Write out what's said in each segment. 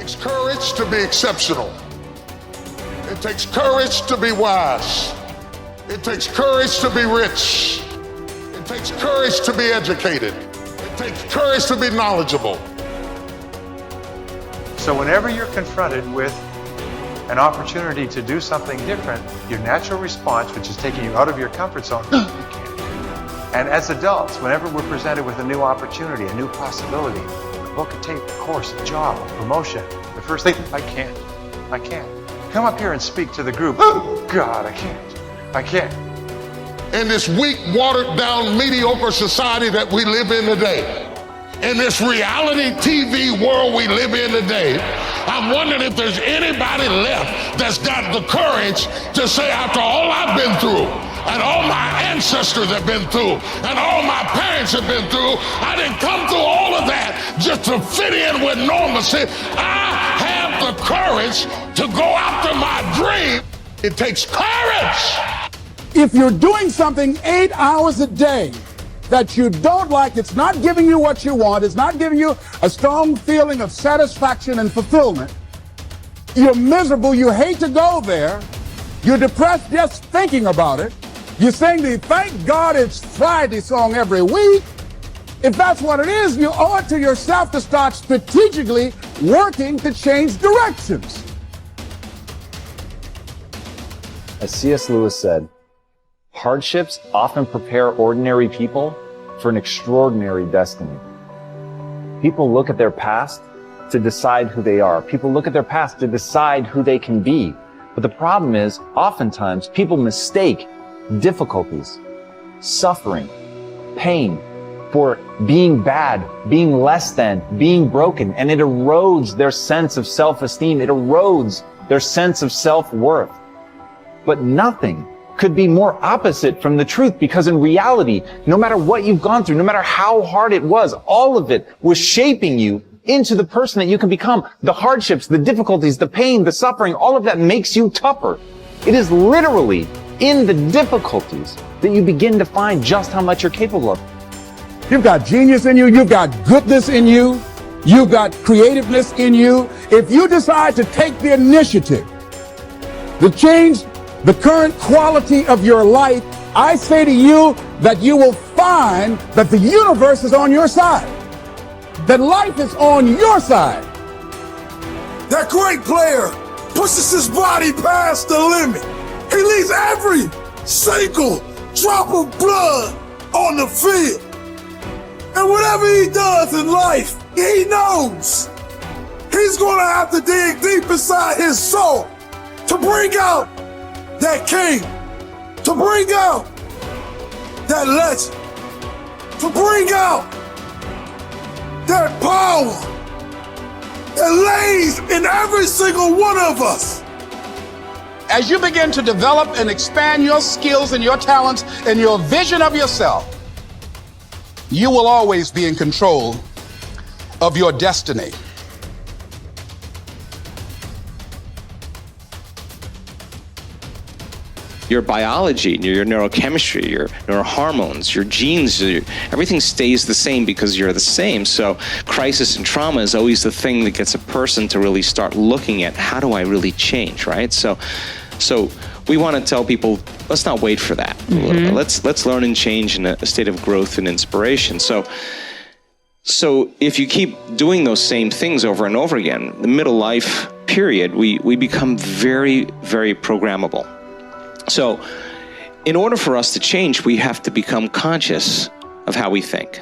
takes courage to be exceptional. It takes courage to be wise. It takes courage to be rich. It takes courage to be educated. It takes courage to be knowledgeable. So whenever you're confronted with an opportunity to do something different, your natural response, which is taking you out of your comfort zone, you can't. And as adults, whenever we're presented with a new opportunity, a new possibility, a book, a tape, a course, a job, a promotion, the first thing, I can't. Come up here and speak to the group. Oh, God, I can't. In this weak, watered down, mediocre society that we live in today, in this reality TV world we live in today, I'm wondering if there's anybody left that's got the courage to say, after all I've been through, and all my ancestors have been through, and all my parents have been through, I didn't come through all of that just to fit in with normalcy. I have the courage to go after my dream. It takes courage. If you're doing something 8 hours a day that you don't like, it's not giving you what you want, it's not giving you a strong feeling of satisfaction and fulfillment, you're miserable, you hate to go there, you're depressed just thinking about it, you sing the "Thank God It's Friday" song every week. If that's what it is, you owe it to yourself to start strategically working to change directions. As C.S. Lewis said, hardships often prepare ordinary people for an extraordinary destiny. People look at their past to decide who they are. People look at their past to decide who they can be. But the problem is, oftentimes, people mistake difficulties, suffering, pain for being bad, being less than, being broken, and it erodes their sense of self-esteem. It erodes their sense of self-worth. But nothing could be more opposite from the truth, because in reality, no matter what you've gone through, no matter how hard it was, all of it was shaping you into the person that you can become. The hardships, the difficulties, the pain, the suffering, all of that makes you tougher. It is literally in the difficulties that you begin to find just how much you're capable of. You've got genius in you, you've got goodness in you, you've got creativeness in you. If you decide to take the initiative to change the current quality of your life, I say to you that you will find that the universe is on your side, that life is on your side. That great player pushes his body past the limit. He leaves every single drop of blood on the field. And whatever he does in life, he knows he's going to have to dig deep inside his soul to bring out that king, to bring out that legend, to bring out that power that lays in every single one of us. As you begin to develop and expand your skills and your talents and your vision of yourself, you will always be in control of your destiny. Your biology, your neurochemistry, your neurohormones, your genes, everything stays the same because you're the same. So crisis and trauma is always the thing that gets a person to really start looking at, how do I really change, right? So we want to tell people, let's not wait for that. Mm-hmm. Let's learn and change in a state of growth and inspiration. So if you keep doing those same things over and over again, the middle life period, we become very, very programmable. So in order for us to change, we have to become conscious of how we think.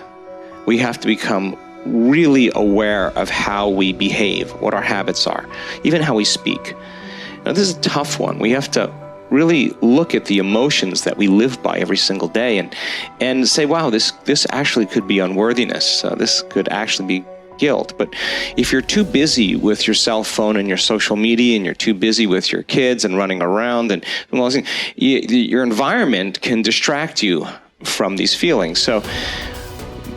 We have to become really aware of how we behave, what our habits are, even how we speak. Now, this is a tough one. We have to really look at the emotions that we live by every single day and say, wow, this actually could be unworthiness. This could actually be guilt. But if you're too busy with your cell phone and your social media, and you're too busy with your kids and running around and your environment can distract you from these feelings. So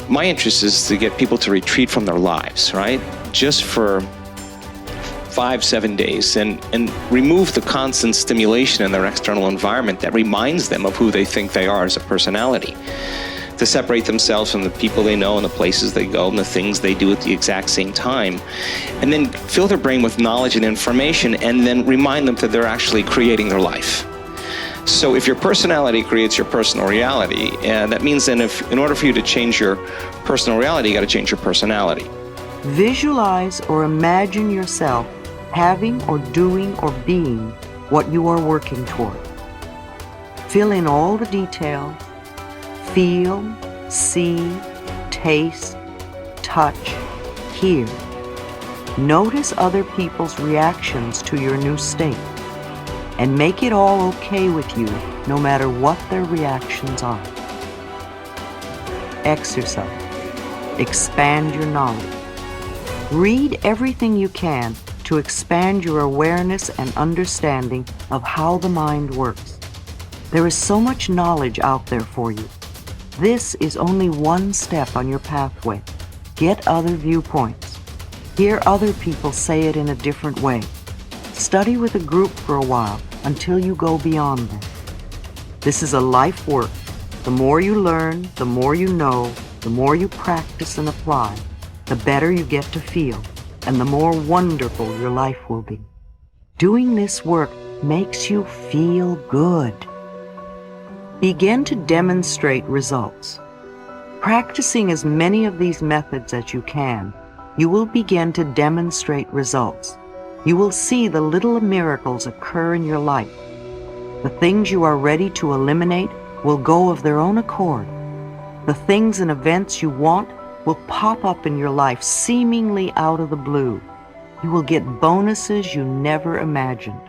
my interest is to get people to retreat from their lives, right? Just for 5-7 days and remove the constant stimulation in their external environment that reminds them of who they think they are as a personality. to separate themselves from the people they know and the places they go and the things they do at the exact same time. And then fill their brain with knowledge and information, and then remind them that they're actually creating their life. So if your personality creates your personal reality, and that means then in order for you to change your personal reality, you got to change your personality. Visualize or imagine yourself having or doing or being what you are working toward. Fill in all the details. Feel, see, taste, touch, hear. Notice other people's reactions to your new state, and make it all okay with you no matter what their reactions are. Exercise. Expand your knowledge. Read everything you can to expand your awareness and understanding of how the mind works. There is so much knowledge out there for you. This is only one step on your pathway. Get other viewpoints. Hear other people say it in a different way. Study with a group for a while until you go beyond them. This is a life work. The more you learn, the more you know, the more you practice and apply, the better you get to feel, and the more wonderful your life will be. Doing this work makes you feel good. Begin to demonstrate results. Practicing as many of these methods as you can, you will begin to demonstrate results. You will see the little miracles occur in your life. The things you are ready to eliminate will go of their own accord. The things and events you want will pop up in your life seemingly out of the blue. You will get bonuses you never imagined.